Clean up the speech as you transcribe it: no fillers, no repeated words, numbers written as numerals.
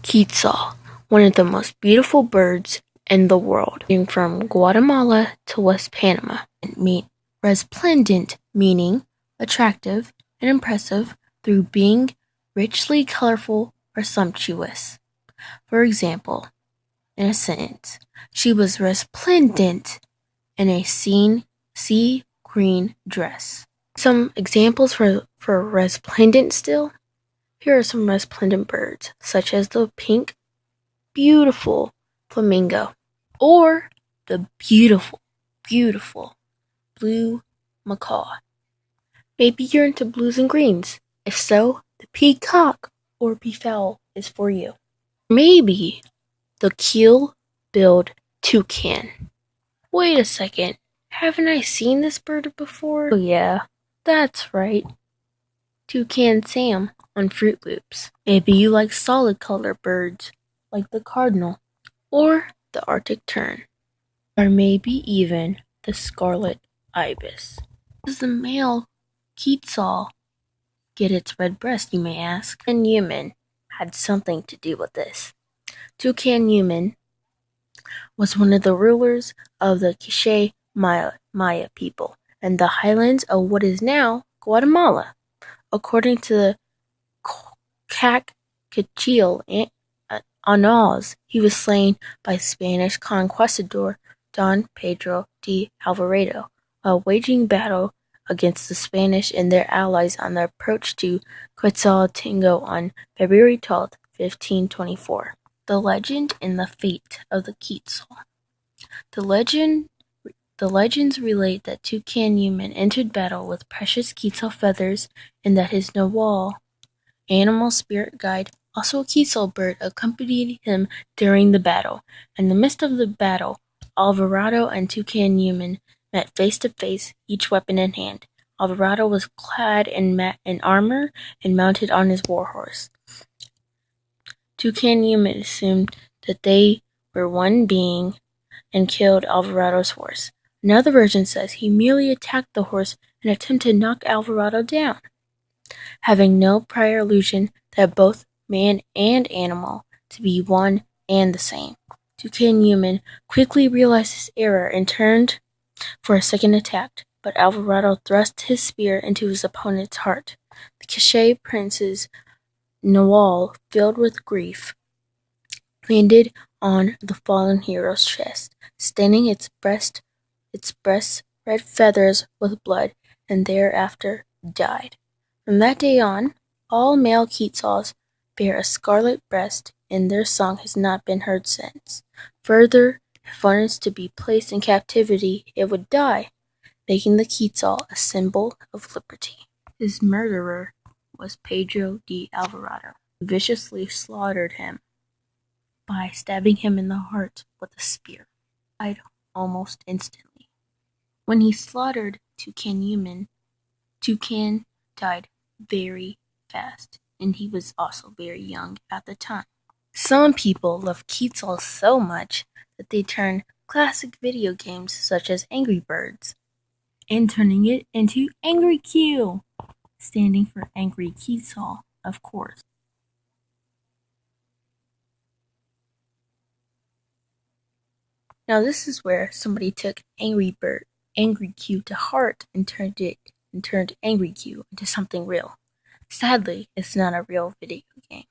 Quetzal, one of the most beautiful birds in the world, from Guatemala to West Panama. Resplendent, meaning attractive and impressive through being richly colorful or sumptuous. For example, in a sentence, she was resplendent in a sea green dress. Some examples for resplendent still. Here are some resplendent birds, such as the pink, beautiful flamingo, or the beautiful, beautiful blue macaw. Maybe you're into blues and greens. If so, the peacock or peafowl is for you. Maybe the keel-billed toucan. Wait a second, haven't I seen this bird before? Oh yeah, that's right. Toucan Sam on Fruit Loops. Maybe you like solid color birds, like the cardinal, or the Arctic tern, or maybe even the scarlet ibis. Does the male Quetzal get its red breast, you may ask? And Newman had something to do with this. Toucan Newman was one of the rulers of the Quiché Maya people in the highlands of what is now Guatemala. According to the Quetzal annals, he was slain by Spanish conquistador Don Pedro de Alvarado while waging battle against the Spanish and their allies on the approach to Quetzaltenango on February 12, 1524. The legend and the fate of the Quetzal. The legends relate that Toucan Newman entered battle with precious Quetzal feathers and that his Nawal, animal spirit guide, also a Quetzal bird, accompanied him during the battle. In the midst of the battle, Alvarado and Toucan Newman met face to face, each weapon in hand. Alvarado was clad in armor and mounted on his warhorse. Toucan Newman assumed that they were one being and killed Alvarado's horse. Another version says he merely attacked the horse and attempted to knock Alvarado down. Having no prior illusion that both man and animal to be one and the same, Toucan Newman quickly realized his error and turned for a second attack, but Alvarado thrust his spear into his opponent's heart. The Quiché prince's Nawal, filled with grief, landed on the fallen hero's chest, staining its breast red feathers with blood, and thereafter died. From that day on, all male Quetzals bear a scarlet breast, and their song has not been heard since. Further, if one is to be placed in captivity, it would die, making the Quetzal a symbol of liberty. His murderer was Pedro de Alvarado, who viciously slaughtered him by stabbing him in the heart with a spear. He died almost instantly. When he slaughtered Toucan Newman, Toucan died very fast, and he was also very young at the time. Some people love Quetzal so much that they turn classic video games such as Angry Birds and turning it into Angry Q, standing for Angry Quetzal, of course. Now this is where somebody took Angry Q to heart and turned Angry Q into something real. Sadly, it's not a real video game.